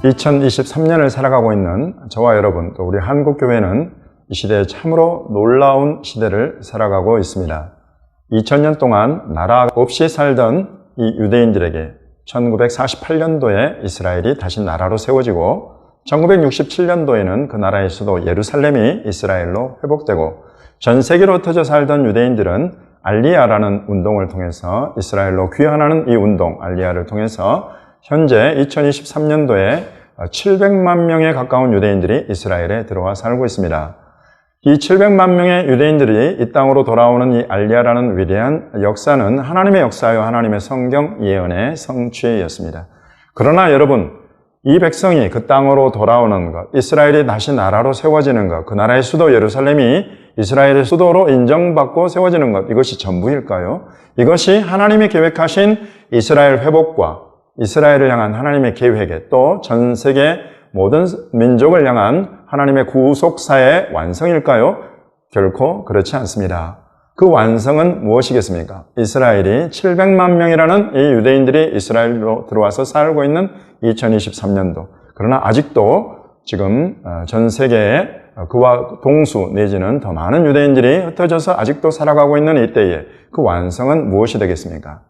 2023년을 살아가고 있는 저와 여러분, 또 우리 한국교회는 이 시대에 참으로 놀라운 시대를 살아가고 있습니다. 2000년 동안 나라 없이 살던 이 유대인들에게 1948년도에 이스라엘이 다시 나라로 세워지고 1967년도에는 그 나라의 수도 예루살렘이 이스라엘로 회복되고 전 세계로 흩어져 살던 유대인들은 알리야라는 운동을 통해서 이스라엘로 귀환하는 이 운동, 알리야를 통해서 현재 2023년도에 700만 명에 가까운 유대인들이 이스라엘에 들어와 살고 있습니다. 이 700만 명의 유대인들이 이 땅으로 돌아오는 이 알리야라는 위대한 역사는 하나님의 역사요, 하나님의 성경 예언의 성취였습니다. 그러나 여러분, 이 백성이 그 땅으로 돌아오는 것, 이스라엘이 다시 나라로 세워지는 것, 그 나라의 수도 예루살렘이 이스라엘의 수도로 인정받고 세워지는 것, 이것이 전부일까요? 이것이 하나님이 계획하신 이스라엘 회복과 이스라엘을 향한 하나님의 계획에 또 전 세계 모든 민족을 향한 하나님의 구속사의 완성일까요? 결코 그렇지 않습니다. 그 완성은 무엇이겠습니까? 이스라엘이 700만 명이라는 이 유대인들이 이스라엘로 들어와서 살고 있는 2023년도. 그러나 아직도 지금 전 세계에 그와 동수 내지는 더 많은 유대인들이 흩어져서 아직도 살아가고 있는 이때에 그 완성은 무엇이 되겠습니까?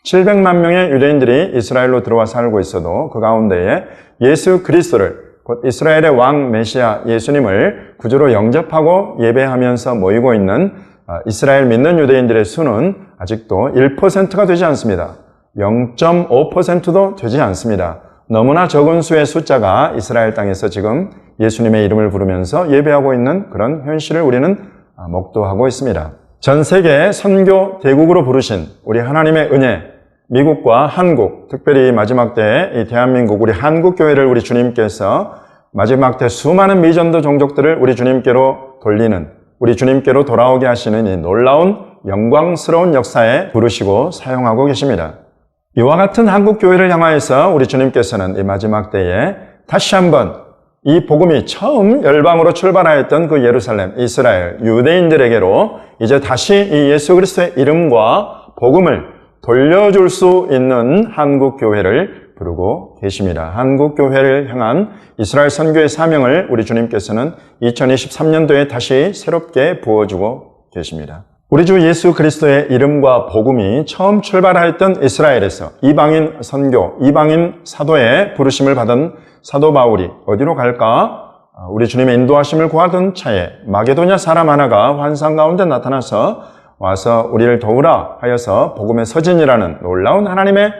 700만 명의 유대인들이 이스라엘로 들어와 살고 있어도 그 가운데에 예수 그리스도를, 곧 이스라엘의 왕 메시아 예수님을 구주로 영접하고 예배하면서 모이고 있는 이스라엘 믿는 유대인들의 수는 아직도 1%가 되지 않습니다. 0.5%도 되지 않습니다. 너무나 적은 수의 숫자가 이스라엘 땅에서 지금 예수님의 이름을 부르면서 예배하고 있는 그런 현실을 우리는 목도하고 있습니다. 전 세계 선교 대국으로 부르신 우리 하나님의 은혜, 미국과 한국, 특별히 마지막 때에 이 대한민국 우리 한국교회를 우리 주님께서 마지막 때 수많은 미전도 종족들을 우리 주님께로 돌리는, 우리 주님께로 돌아오게 하시는 이 놀라운 영광스러운 역사에 부르시고 사용하고 계십니다. 이와 같은 한국교회를 향하여서 우리 주님께서는 이 마지막 때에 다시 한번 이 복음이 처음 열방으로 출발하였던 그 예루살렘, 이스라엘, 유대인들에게로 이제 다시 이 예수 그리스도의 이름과 복음을 돌려줄 수 있는 한국교회를 부르고 계십니다. 한국교회를 향한 이스라엘 선교의 사명을 우리 주님께서는 2023년도에 다시 새롭게 부어주고 계십니다. 우리 주 예수 그리스도의 이름과 복음이 처음 출발하였던 이스라엘에서 이방인 선교, 이방인 사도의 부르심을 받은 사도 바울이 어디로 갈까? 우리 주님의 인도하심을 구하던 차에 마게도냐 사람 하나가 환상 가운데 나타나서 와서 우리를 도우라 하여서 복음의 서진이라는 놀라운 하나님의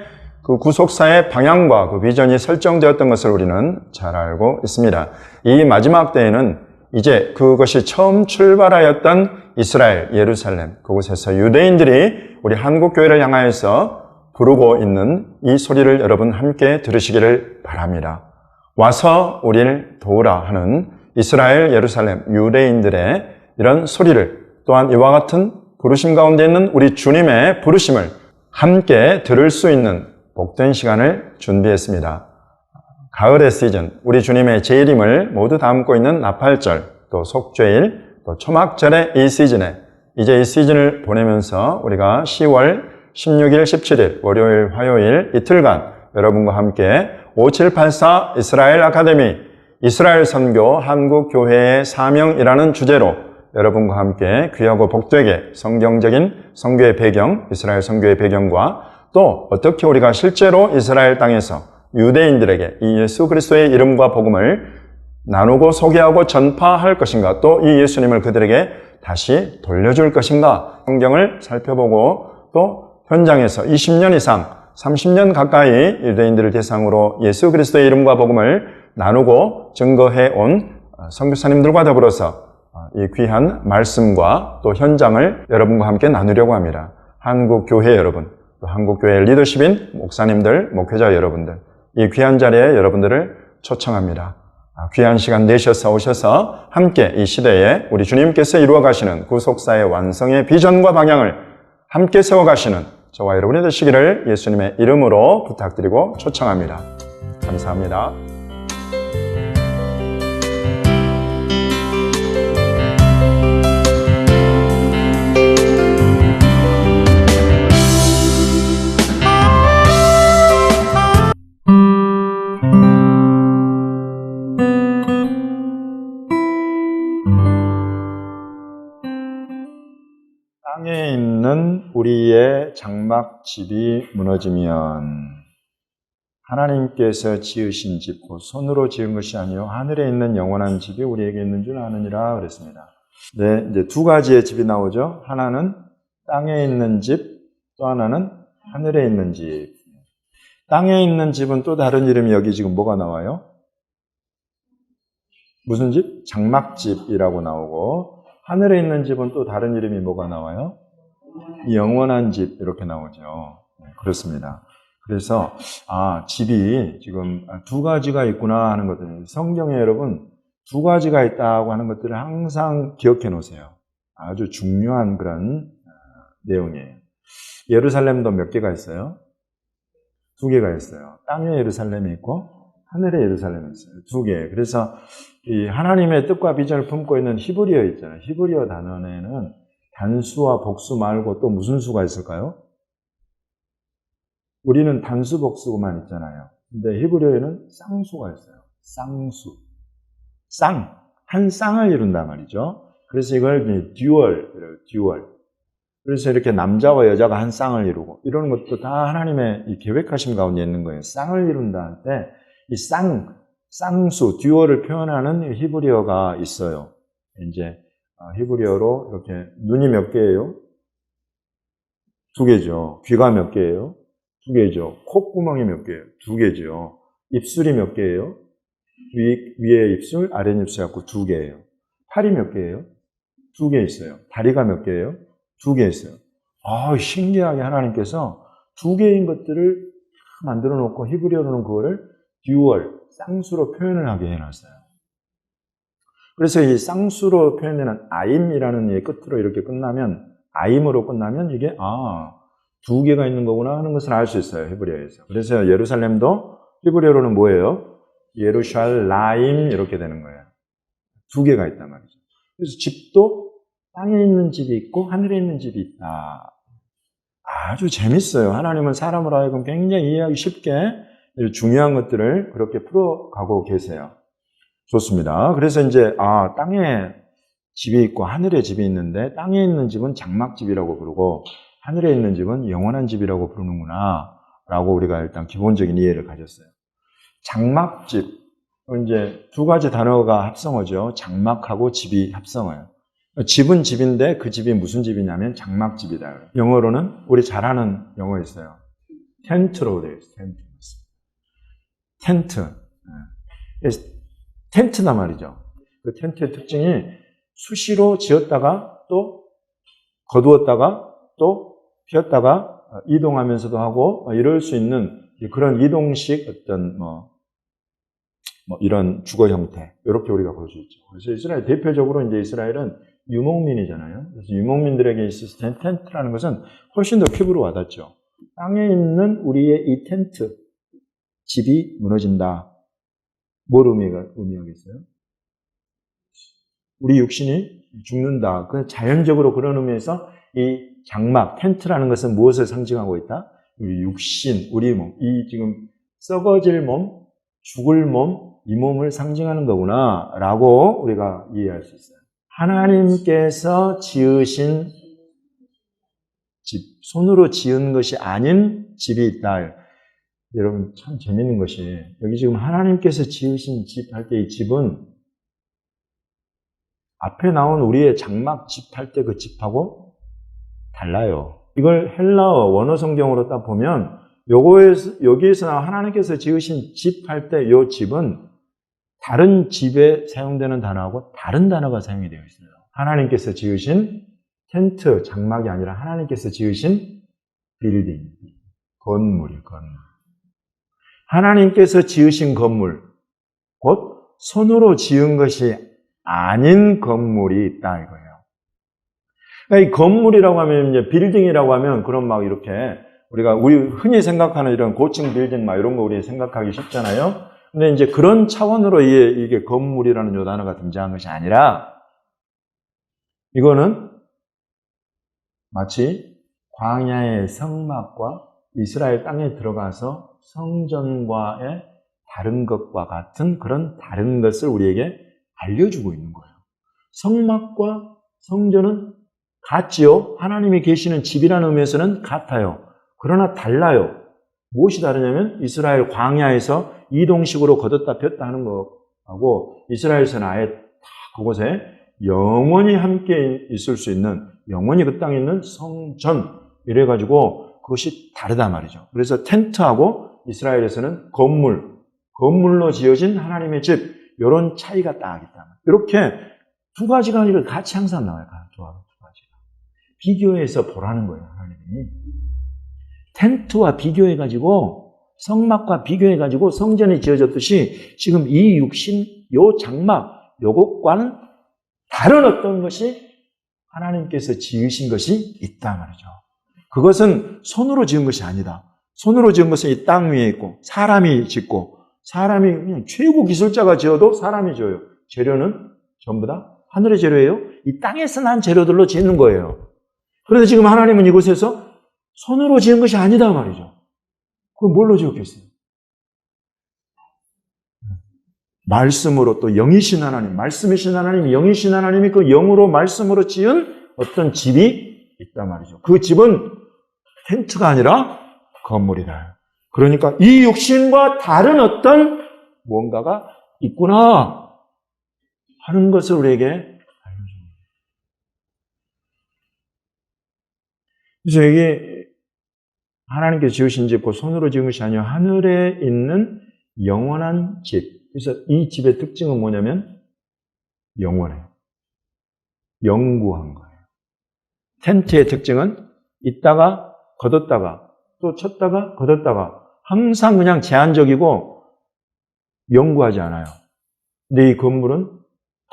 그 구속사의 방향과 그 비전이 설정되었던 것을 우리는 잘 알고 있습니다. 이 마지막 때에는 이제 그것이 처음 출발하였던 이스라엘, 예루살렘, 그곳에서 유대인들이 우리 한국교회를 향하여서 부르고 있는 이 소리를 여러분 함께 들으시기를 바랍니다. 와서 우리를 도우라 하는 이스라엘, 예루살렘, 유대인들의 이런 소리를 또한 이와 같은 부르심 가운데 있는 우리 주님의 부르심을 함께 들을 수 있는 복된 시간을 준비했습니다. 가을의 시즌, 우리 주님의 재림을 모두 담고 있는 나팔절, 또 속죄일, 또 초막절의 이 시즌에 이제 이 시즌을 보내면서 우리가 10월 16일, 17일, 월요일, 화요일 이틀간 여러분과 함께 5784 이스라엘 아카데미, 이스라엘 선교 한국교회의 사명이라는 주제로 여러분과 함께 귀하고 복되게 성경적인 선교의 배경, 이스라엘 선교의 배경과 또 어떻게 우리가 실제로 이스라엘 땅에서 유대인들에게 이 예수 그리스도의 이름과 복음을 나누고 소개하고 전파할 것인가, 또 이 예수님을 그들에게 다시 돌려줄 것인가, 성경을 살펴보고 또 현장에서 20년 이상, 30년 가까이 유대인들을 대상으로 예수 그리스도의 이름과 복음을 나누고 증거해 온 선교사님들과 더불어서 이 귀한 말씀과 또 현장을 여러분과 함께 나누려고 합니다. 한국교회 여러분, 또 한국교회 리더십인 목사님들, 목회자 여러분들, 이 귀한 자리에 여러분들을 초청합니다. 귀한 시간 내셔서 오셔서 함께 이 시대에 우리 주님께서 이루어 가시는 구속사의 완성의 비전과 방향을 함께 세워가시는 저와 여러분이 되시기를 예수님의 이름으로 부탁드리고 초청합니다. 감사합니다. 있는 우리의 장막집이 무너지면 하나님께서 지으신 집, 곧 손으로 지은 것이 아니요 하늘에 있는 영원한 집이 우리에게 있는 줄 아느니라 그랬습니다. 네, 이제 두 가지의 집이 나오죠. 하나는 땅에 있는 집, 또 하나는 하늘에 있는 집. 땅에 있는 집은 또 다른 이름이 여기 지금 뭐가 나와요? 무슨 집? 장막집이라고 나오고, 하늘에 있는 집은 또 다른 이름이 뭐가 나와요? 영원한 집 이렇게 나오죠. 네, 그렇습니다. 그래서 집이 지금 두 가지가 있구나 하는 것들, 성경에 여러분 두 가지가 있다고 하는 것들을 항상 기억해 놓으세요. 아주 중요한 그런 내용이에요. 예루살렘도 몇 개가 있어요? 두 개가 있어요. 땅에 예루살렘이 있고 하늘에 예루살렘이 있어요. 두 개. 그래서 이 하나님의 뜻과 비전을 품고 있는 히브리어 있잖아요. 히브리어 단어에는 단수와 복수 말고 또 무슨 수가 있을까요? 우리는 단수, 복수만 있잖아요. 근데 히브리어에는 쌍수가 있어요. 쌍수. 한 쌍을 이룬단 말이죠. 그래서 이걸 듀얼. 그래서 이렇게 남자와 여자가 한 쌍을 이루고, 이런 것도 다 하나님의 이 계획하심 가운데 있는 거예요. 쌍을 이룬다 할 때, 이 쌍수, 듀얼을 표현하는 히브리어가 있어요. 이제, 히브리어로 이렇게, 눈이 몇 개예요? 두 개죠. 귀가 몇 개예요? 두 개죠. 콧구멍이 몇 개예요? 두 개죠. 입술이 몇 개예요? 위에 입술, 아래 입술 갖고 두 개예요. 팔이 몇 개예요? 두 개 있어요. 다리가 몇 개예요? 두 개 있어요. 신기하게 하나님께서 두 개인 것들을 만들어 놓고 히브리어로는 그거를 듀얼, 쌍수로 표현을 하게 해놨어요. 그래서 이 쌍수로 표현되는 아임이라는 예 끝으로 이렇게 끝나면, 아임으로 끝나면 이게 두 개가 있는 거구나 하는 것을 알 수 있어요. 히브리어에서. 그래서 예루살렘도 히브리어로는 뭐예요? 예루샬라임 이렇게 되는 거예요. 두 개가 있단 말이죠. 그래서 집도 땅에 있는 집이 있고 하늘에 있는 집이 있다. 아주 재밌어요. 하나님은 사람으로 하여금 굉장히 이해하기 쉽게 중요한 것들을 그렇게 풀어가고 계세요. 좋습니다. 그래서 이제 땅에 집이 있고 하늘에 집이 있는데, 땅에 있는 집은 장막집이라고 부르고 하늘에 있는 집은 영원한 집이라고 부르는구나 라고 우리가 일단 기본적인 이해를 가졌어요. 장막집, 이제 두 가지 단어가 합성어죠. 장막하고 집이 합성어예요. 집은 집인데 그 집이 무슨 집이냐면 장막집이다. 영어로는 우리 잘 아는 영어 있어요. 텐트로 되어 있어요. 텐트. 텐트단 말이죠. 그 텐트의 특징이 수시로 지었다가 또 거두었다가 또 피었다가 이동하면서도 하고 이럴 수 있는 그런 이동식 어떤 이런 주거 형태, 이렇게 우리가 볼 수 있죠. 그래서 이스라엘, 대표적으로 이제 이스라엘은 유목민이잖아요. 그래서 유목민들에게 있어서 텐트라는 것은 훨씬 더 피부로 와닿죠. 땅에 있는 우리의 이 텐트, 집이 무너진다. 뭘 의미하겠어요? 우리 육신이 죽는다. 그 자연적으로 그런 의미에서 이 장막, 텐트라는 것은 무엇을 상징하고 있다? 우리 육신, 우리 몸, 이 지금 썩어질 몸, 죽을 몸, 이 몸을 상징하는 거구나 라고 우리가 이해할 수 있어요. 하나님께서 지으신 집, 손으로 지은 것이 아닌 집이 있다. 여러분 참 재밌는 것이, 여기 지금 하나님께서 지으신 집 할 때 이 집은 앞에 나온 우리의 장막 집 할 때 그 집하고 달라요. 이걸 헬라어 원어 성경으로 딱 보면 여기에서 하나님께서 지으신 집 할 때 이 집은 다른 집에 사용되는 단어하고 다른 단어가 사용이 되어 있어요. 하나님께서 지으신 텐트, 장막이 아니라 하나님께서 지으신 빌딩, 건물. 하나님께서 지으신 건물, 곧 손으로 지은 것이 아닌 건물이 있다 이거예요. 그러니까 이 건물이라고 하면, 이제 빌딩이라고 하면 그런 막 이렇게 우리 흔히 생각하는 이런 고층 빌딩 막 이런 거 우리 생각하기 쉽잖아요. 근데 이제 그런 차원으로 이게 건물이라는 요 단어가 등장한 것이 아니라, 이거는 마치 광야의 성막과 이스라엘 땅에 들어가서 성전과의 다른 것과 같은 그런 다른 것을 우리에게 알려주고 있는 거예요. 성막과 성전은 같지요? 하나님이 계시는 집이라는 의미에서는 같아요. 그러나 달라요. 무엇이 다르냐면 이스라엘 광야에서 이동식으로 걷었다 폈다 하는 거하고 이스라엘에서는 아예 다 그곳에 영원히 함께 있을 수 있는, 영원히 그 땅에 있는 성전, 이래가지고 그것이 다르단 말이죠. 그래서 텐트하고 이스라엘에서는 건물로 지어진 하나님의 집, 이런 차이가 딱 있다. 이렇게 두 가지가 아니라 같이 항상 나와요. 두 가지가. 비교해서 보라는 거예요, 하나님이. 텐트와 비교해가지고, 성막과 비교해가지고 성전이 지어졌듯이 지금 이 육신, 요 장막, 요것과는 다른 어떤 것이 하나님께서 지으신 것이 있다 말이죠. 그것은 손으로 지은 것이 아니다. 손으로 지은 것은 이 땅 위에 있고 사람이 짓고, 사람이 그냥 최고 기술자가 지어도 사람이 지어요. 재료는 전부 다 하늘의 재료예요. 이 땅에서 난 재료들로 짓는 거예요. 그런데 지금 하나님은 이곳에서 손으로 지은 것이 아니다 말이죠. 그건 뭘로 지었겠어요? 말씀으로, 또 영이신 하나님, 말씀이신 하나님, 영이신 하나님이 그 영으로 말씀으로 지은 어떤 집이 있단 말이죠. 그 집은 텐트가 아니라 건물이다. 그러니까 이 육신과 다른 어떤 무언가가 있구나 하는 것을 우리에게 알려줍니다. 그래서 이게 하나님께서 지으신 집, 그 손으로 지은 것이 아니라 하늘에 있는 영원한 집. 그래서 이 집의 특징은 뭐냐면 영원해요. 영구한 거예요. 텐트의 특징은 있다가 걷었다가 또 쳤다가 걷었다가 항상 그냥 제한적이고 영구하지 않아요. 근데 이 건물은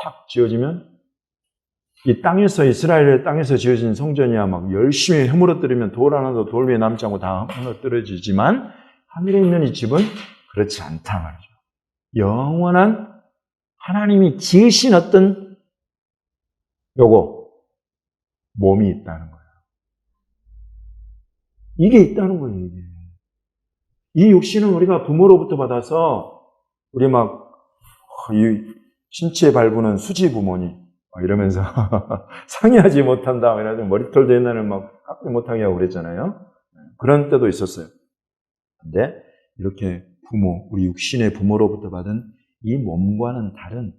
탁 지어지면 이 땅에서, 이스라엘의 땅에서 지어진 성전이야 막 열심히 허물어뜨리면 돌 하나도 돌 위에 남지 않고 다 허물어뜨려지지만 하늘에 있는 이 집은 그렇지 않다 말이죠. 영원한 하나님이 지으신 어떤 몸이 있다는 거예요. 이게 있다는 거예요, 이게. 이 육신은 우리가 부모로부터 받아서 우리 이 신체에 발부는 수지 부모니 이러면서 상의하지 못한다. 이래서 머리털도 옛날에 깎지 못하게 하고 그랬잖아요. 그런 때도 있었어요. 근데 이렇게 우리 육신의 부모로부터 받은 이 몸과는 다른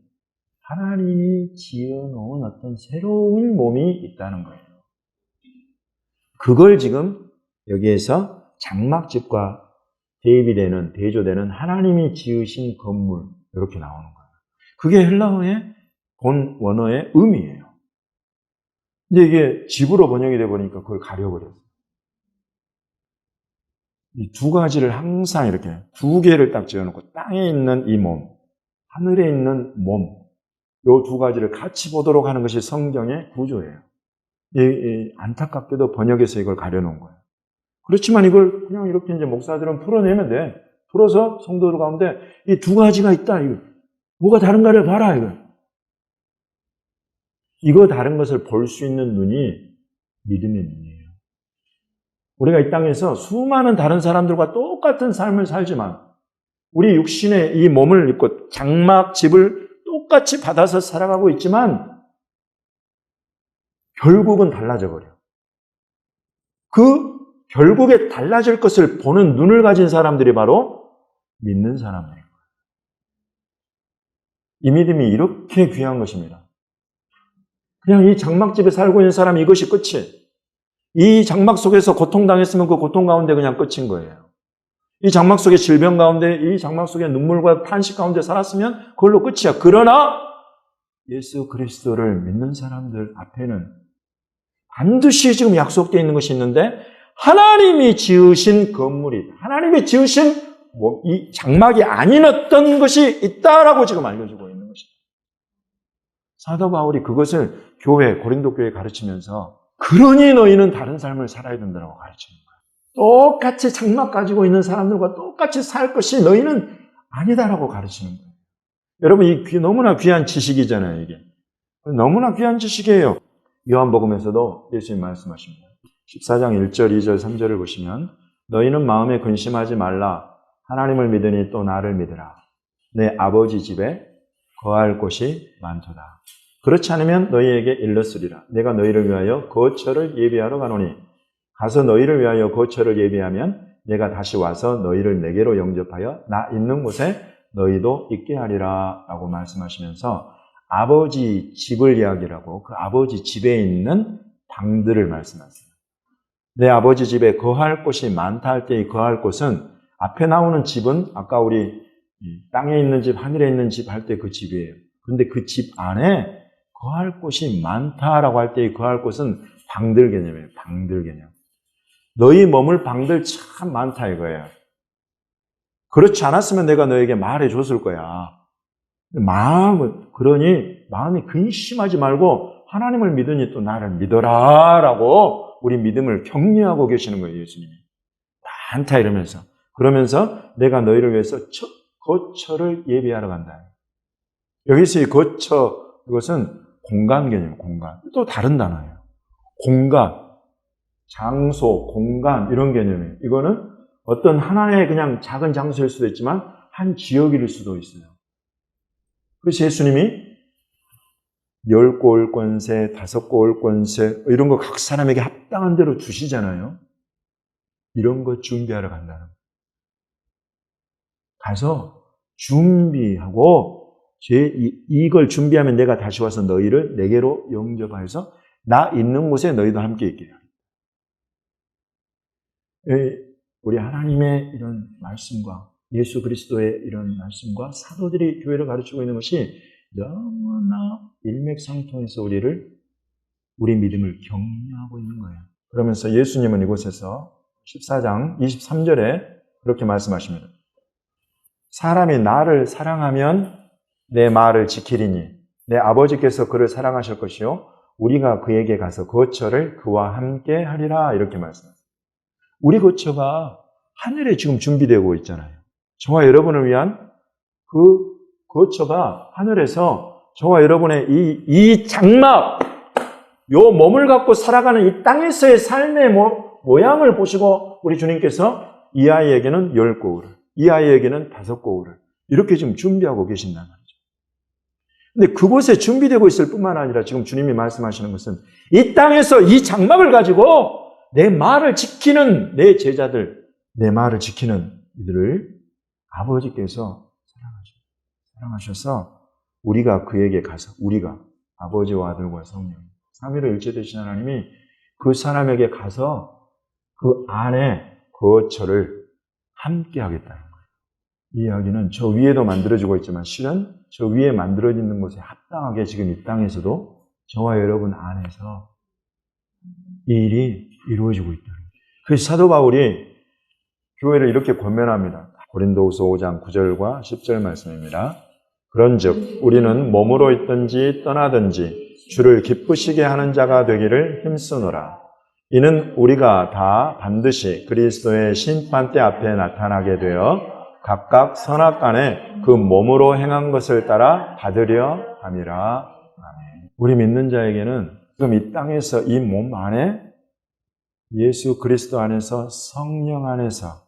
하나님이 지어놓은 어떤 새로운 몸이 있다는 거예요. 그걸 지금 여기에서 장막집과 대조되는 하나님이 지으신 건물, 이렇게 나오는 거예요. 그게 헬라어의 본 원어의 의미예요. 근데 이게 집으로 번역이 돼 보니까 그걸 가려버렸어요. 이 두 가지를 항상 이렇게 두 개를 딱 지어놓고 땅에 있는 이 몸, 하늘에 있는 몸, 이 두 가지를 같이 보도록 하는 것이 성경의 구조예요. 안타깝게도 번역에서 이걸 가려놓은 거예요. 그렇지만 이걸 그냥 이렇게 이제 목사들은 풀어내면 돼. 풀어서 성도들 가운데 이 두 가지가 있다. 뭐가 다른가를 봐라. 이거 다른 것을 볼 수 있는 눈이 믿음의 눈이에요. 우리가 이 땅에서 수많은 다른 사람들과 똑같은 삶을 살지만 우리 육신의 이 몸을 입고 장막집을 똑같이 받아서 살아가고 있지만 결국은 달라져 버려. 그 결국에 달라질 것을 보는 눈을 가진 사람들이 바로 믿는 사람들이에요. 이 믿음이 이렇게 귀한 것입니다. 그냥 이 장막집에 살고 있는 사람이 이것이 끝이에요. 이 장막 속에서 고통당했으면 그 고통 가운데 그냥 끝인 거예요. 이 장막 속에 질병 가운데, 이 장막 속에 눈물과 탄식 가운데 살았으면 그걸로 끝이야. 그러나 예수 그리스도를 믿는 사람들 앞에는 반드시 지금 약속되어 있는 것이 있는데 하나님이 지으신 건물이, 하나님이 지으신 이 장막이 아닌 어떤 것이 있다라고 지금 알려주고 있는 것입니다. 사도 바울이 그것을 고린도 교회에 가르치면서 그러니 너희는 다른 삶을 살아야 된다고 가르치는 거예요. 똑같이 장막 가지고 있는 사람들과 똑같이 살 것이 너희는 아니다라고 가르치는 거예요. 여러분, 너무나 귀한 지식이잖아요, 이게. 너무나 귀한 지식이에요. 요한복음에서도 예수님 말씀하십니다. 14장 1절, 2절, 3절을 보시면 너희는 마음에 근심하지 말라. 하나님을 믿으니 또 나를 믿으라. 내 아버지 집에 거할 곳이 많도다. 그렇지 않으면 너희에게 일렀으리라. 내가 너희를 위하여 거처를 예비하러 가노니 가서 너희를 위하여 거처를 예비하면 내가 다시 와서 너희를 내게로 영접하여 나 있는 곳에 너희도 있게 하리라 라고 말씀하시면서 아버지 집을 이야기하고 그 아버지 집에 있는 방들을 말씀하세요. 내 아버지 집에 거할 곳이 많다 할 때의 거할 곳은 앞에 나오는 집은 아까 우리 땅에 있는 집, 하늘에 있는 집 할 때 그 집이에요. 그런데 그 집 안에 거할 곳이 많다라고 할 때의 거할 곳은 방들 개념이에요. 방들 개념. 너희 머물 방들 참 많다 이거예요. 그렇지 않았으면 내가 너에게 말해 줬을 거야. 마음이 근심하지 말고 하나님을 믿으니 또 나를 믿어라 라고 우리 믿음을 격려하고 계시는 거예요, 예수님이. 많다 이러면서. 그러면서 내가 너희를 위해서 거처를 예비하러 간다. 여기서 이 거처, 이것은 공간 개념이에요, 공간. 또 다른 단어예요. 공간, 장소, 공간, 이런 개념이에요. 이거는 어떤 하나의 그냥 작은 장소일 수도 있지만 한 지역일 수도 있어요. 그래서 예수님이 10고 올 권세, 5고 올 권세, 이런 거 각 사람에게 합당한 대로 주시잖아요. 이런 거 준비하러 간다는 거예요. 가서 준비하고 이걸 준비하면 내가 다시 와서 너희를 내게로 영접하여서 나 있는 곳에 너희도 함께 있게 해요. 우리 하나님의 이런 말씀과 예수 그리스도의 이런 말씀과 사도들이 교회를 가르치고 있는 것이 너무나 일맥상통해서 우리 믿음을 격려하고 있는 거예요. 그러면서 예수님은 이곳에서 14장 23절에 그렇게 말씀하십니다. 사람이 나를 사랑하면 내 말을 지키리니 내 아버지께서 그를 사랑하실 것이요 우리가 그에게 가서 거처를 그와 함께 하리라 이렇게 말씀합니다. 우리 거처가 하늘에 지금 준비되고 있잖아요. 저와 여러분을 위한 그 거처가 하늘에서 저와 여러분의 이 장막, 요 몸을 갖고 살아가는 이 땅에서의 삶의 모양을 보시고 우리 주님께서 이 아이에게는 10고울을, 이 아이에게는 5고울을 이렇게 지금 준비하고 계신단 말이죠. 근데 그곳에 준비되고 있을 뿐만 아니라 지금 주님이 말씀하시는 것은 이 땅에서 이 장막을 가지고 내 말을 지키는 내 제자들, 내 말을 지키는 이들을 아버지께서 사랑하셔서 우리가 그에게 가서 우리가 아버지와 아들과 성령 삼위로 일체되신 하나님이 그 사람에게 가서 그 안에 거처를 함께 하겠다는 거예요. 이 이야기는 저 위에도 만들어지고 있지만 실은 저 위에 만들어지는 곳에 합당하게 지금 이 땅에서도 저와 여러분 안에서 이 일이 이루어지고 있다는 거예요. 그래서 사도 바울이 교회를 이렇게 권면합니다. 고린도후서 5장 9절과 10절 말씀입니다. 그런즉 우리는 몸으로 있든지 떠나든지 주를 기쁘시게 하는 자가 되기를 힘쓰노라. 이는 우리가 다 반드시 그리스도의 심판대 앞에 나타나게 되어 각각 선악간에 그 몸으로 행한 것을 따라 받으려 함이라. 아멘. 우리 믿는 자에게는 지금 이 땅에서 이 몸 안에 예수 그리스도 안에서 성령 안에서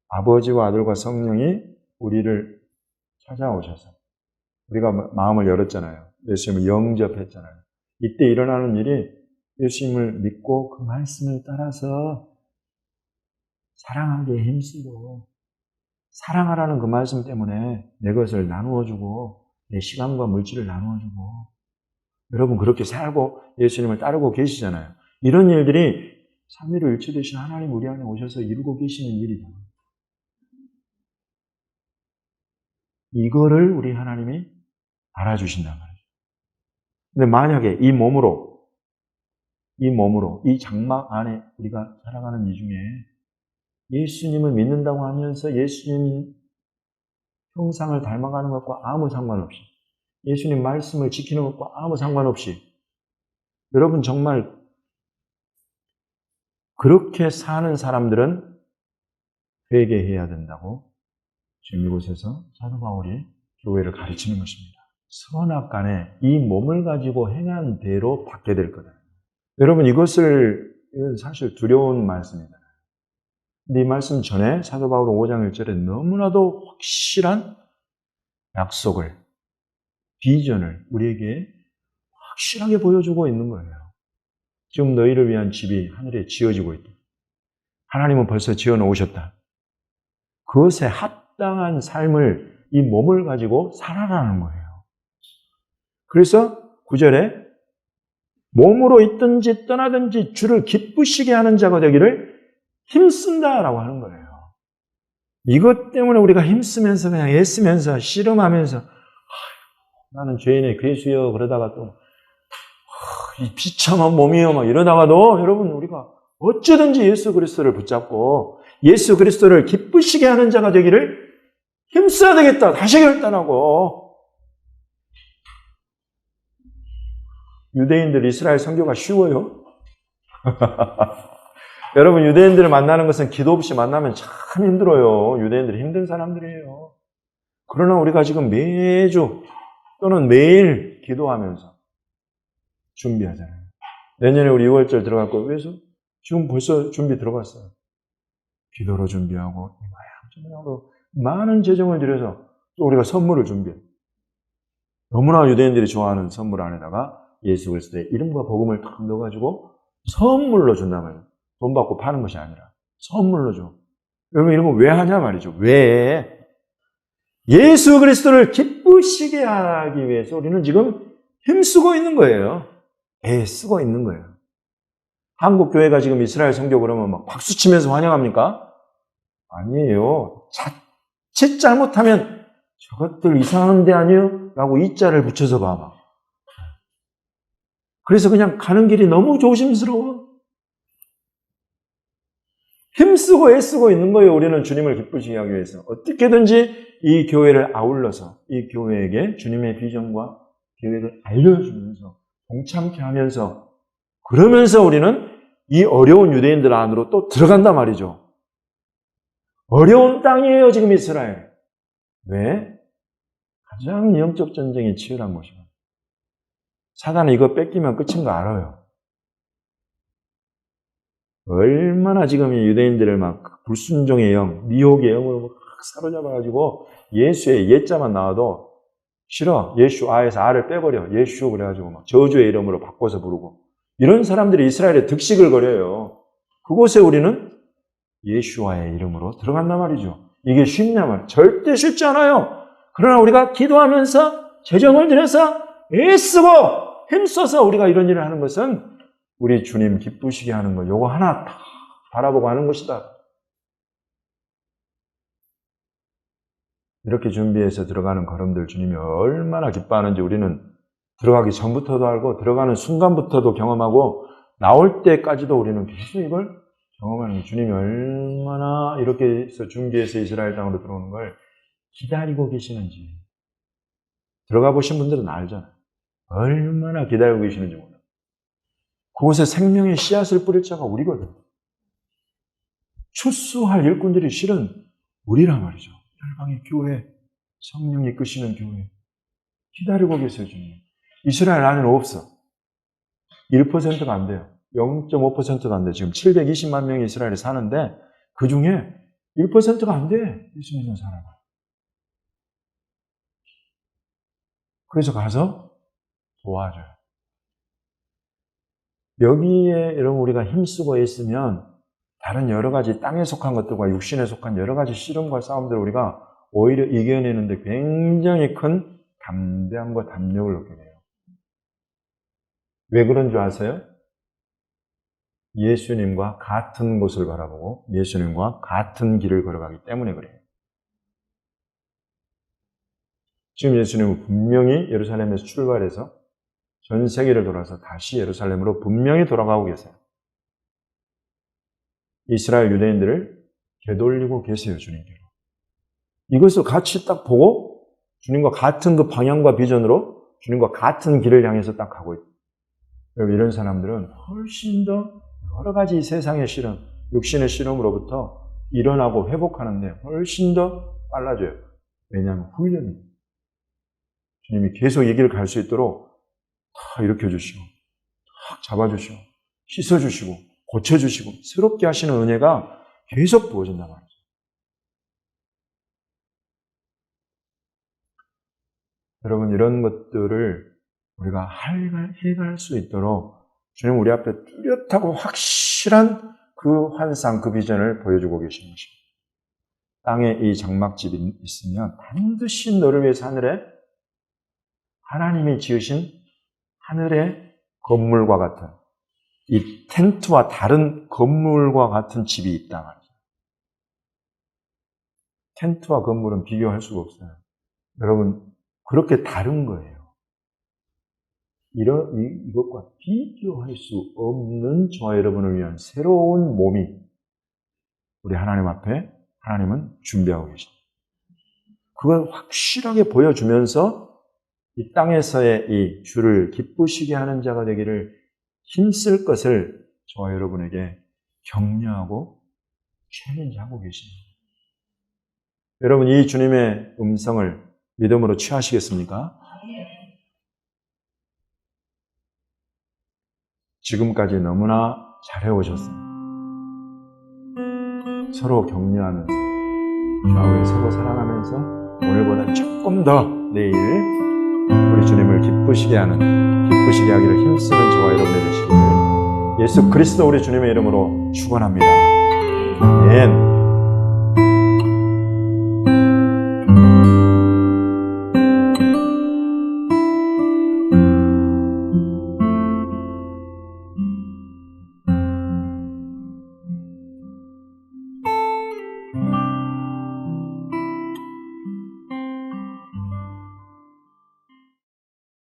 아버지와 아들과 성령이 우리를 찾아오셔서 우리가 마음을 열었잖아요. 예수님을 영접했잖아요. 이때 일어나는 일이 예수님을 믿고 그 말씀을 따라서 사랑하기에 힘쓰고 사랑하라는 그 말씀 때문에 내 것을 나누어주고 내 시간과 물질을 나누어주고 여러분 그렇게 살고 예수님을 따르고 계시잖아요. 이런 일들이 삼위로 일체되신 하나님 우리 안에 오셔서 이루고 계시는 일이다. 이거를 우리 하나님이 알아주신단 말이죠. 근데 만약에 이 몸으로, 이 장막 안에 우리가 살아가는 이 중에 예수님을 믿는다고 하면서 예수님 형상을 닮아가는 것과 아무 상관없이, 예수님 말씀을 지키는 것과 아무 상관없이, 여러분 정말 그렇게 사는 사람들은 회개해야 된다고 지금 이곳에서 사도 바울이 교회를 가르치는 것입니다. 선악간에 이 몸을 가지고 행한 대로 받게 될 거다. 여러분 이건 사실 두려운 말씀이다. 근데 이 말씀 전에 사도 바울은 5장 1절에 너무나도 확실한 약속을, 비전을 우리에게 확실하게 보여주고 있는 거예요. 지금 너희를 위한 집이 하늘에 지어지고 있다. 하나님은 벌써 지어 놓으셨다. 그것에 합당한 삶을, 이 몸을 가지고 살아라는 거예요. 그래서 9절에 몸으로 있든지 떠나든지 주를 기쁘시게 하는 자가 되기를 힘쓴다라고 하는 거예요. 이것 때문에 우리가 힘쓰면서 그냥 애쓰면서 씨름하면서 나는 죄인의 괴수여 그러다가 또 이 비참한 몸이여 막 이러다가도 여러분 우리가 어쩌든지 예수 그리스도를 붙잡고 예수 그리스도를 기쁘시게 하는 자가 되기를 힘써야 되겠다. 다시 결단하고. 유대인들 이스라엘 선교가 쉬워요? 여러분 유대인들을 만나는 것은 기도 없이 만나면 참 힘들어요. 유대인들이 힘든 사람들이에요. 그러나 우리가 지금 매주 또는 매일 기도하면서 준비하잖아요. 내년에 우리 6월절 들어갈 거 왜서? 지금 벌써 준비 들어갔어요. 기도로 준비하고 이마양정으로 많은 재정을 들여서 또 우리가 선물을 준비해요. 너무나 유대인들이 좋아하는 선물 안에다가 예수 그리스도의 이름과 복음을 탁 넣어가지고 선물로 준단 말이에요. 돈 받고 파는 것이 아니라 선물로 줘. 여러분 이런 거 왜 하냐 말이죠. 왜? 예수 그리스도를 기쁘시게 하기 위해서 우리는 지금 힘쓰고 있는 거예요. 애쓰고 있는 거예요. 한국 교회가 지금 이스라엘 선교 그러면 막 박수 치면서 환영합니까? 아니에요. 자칫 잘못하면 저것들 이상한 데 아니에요? 라고 이자를 붙여서 봐. 막. 그래서 그냥 가는 길이 너무 조심스러워. 힘쓰고 애쓰고 있는 거예요. 우리는 주님을 기쁘시게 하기 위해서. 어떻게든지 이 교회를 아울러서 이 교회에게 주님의 비전과 계획을 알려주면서 동참케 하면서 그러면서 우리는 이 어려운 유대인들 안으로 또 들어간단 말이죠. 어려운 땅이에요, 지금 이스라엘. 왜? 가장 영적 전쟁이 치열한 곳이거든요. 사단이 이거 뺏기면 끝인 거 알아요. 얼마나 지금 이 유대인들을 막 불순종의 영, 미혹의 영으로 막 사로잡아가지고 예수의 예자만 나와도 싫어. 예수 아에서 아를 빼버려. 예수 그래가지고 막 저주의 이름으로 바꿔서 부르고. 이런 사람들이 이스라엘에 득식을 거려요. 그곳에 우리는 예수와의 이름으로 들어간단 말이죠. 이게 쉽냐 말이에요. 절대 쉽지 않아요. 그러나 우리가 기도하면서 재정을 들여서 애쓰고 힘써서 우리가 이런 일을 하는 것은 우리 주님 기쁘시게 하는 거 요거 하나 다 바라보고 하는 것이다. 이렇게 준비해서 들어가는 걸음들 주님이 얼마나 기뻐하는지 우리는 들어가기 전부터도 알고 들어가는 순간부터도 경험하고 나올 때까지도 우리는 계속 이걸 경험하는 거예요. 주님이 얼마나 이렇게 해서 준비해서 이스라엘 땅으로 들어오는 걸 기다리고 계시는지 들어가 보신 분들은 알잖아요. 얼마나 기다리고 계시는지 몰라요. 그곳에 생명의 씨앗을 뿌릴 자가 우리거든. 추수할 일꾼들이 실은 우리란 말이죠. 열방의 교회, 성령이 이끄시는 교회. 기다리고 계세요, 주님. 이스라엘 안에는 없어. 1%가 안 돼요. 0.5%가 안 돼요. 지금 720만 명이 이스라엘에 사는데 그 중에 1%가 안 돼. 예수 믿는 사람은. 그래서 가서 도와줘요. 여기에 여러분 우리가 힘쓰고 있으면 다른 여러 가지 땅에 속한 것들과 육신에 속한 여러 가지 씨름과 싸움들을 우리가 오히려 이겨내는데 굉장히 큰 담대함과 담력을 얻게 돼요. 왜 그런 줄 아세요? 예수님과 같은 곳을 바라보고 예수님과 같은 길을 걸어가기 때문에 그래요. 지금 예수님은 분명히 예루살렘에서 출발해서 전 세계를 돌아서 다시 예루살렘으로 분명히 돌아가고 계세요. 이스라엘 유대인들을 되돌리고 계세요, 주님께로. 이것을 같이 딱 보고 주님과 같은 그 방향과 비전으로 주님과 같은 길을 향해서 딱 가고 있어요. 이런 사람들은 훨씬 더 여러 가지 세상의 실험, 육신의 실험으로부터 일어나고 회복하는데 훨씬 더 빨라져요. 왜냐하면 훈련이 주님이 계속 이 길을 갈 수 있도록 다 일으켜주시고 다 잡아주시고 씻어주시고 고쳐주시고 새롭게 하시는 은혜가 계속 부어진단 말이죠. 여러분 이런 것들을 우리가 해갈 수 있도록 주님 우리 앞에 뚜렷하고 확실한 그 환상, 그 비전을 보여주고 계시는 것입니다. 땅에 이 장막집이 있으면 반드시 너를 위해서 하나님이 지으신 하늘의 건물과 같은 이 텐트와 다른 건물과 같은 집이 있다 말이죠. 텐트와 건물은 비교할 수가 없어요. 여러분, 그렇게 다른 거예요. 이것과 비교할 수 없는 저와 여러분을 위한 새로운 몸이 우리 하나님 앞에 하나님은 준비하고 계십니다. 그걸 확실하게 보여주면서 이 땅에서의 이 주를 기쁘시게 하는 자가 되기를 힘쓸 것을 저와 여러분에게 격려하고 챌린지하고 계십니다. 여러분, 이 주님의 음성을 믿음으로 취하시겠습니까? 지금까지 너무나 잘해오셨습니다. 서로 격려하면서, 우리 서로 사랑하면서 오늘보다 조금 더 내일 우리 주님을 기쁘시게 하기를 힘쓰는 저와 여러분이 되시기를 예수 그리스도 우리 주님의 이름으로 축원합니다. 아멘.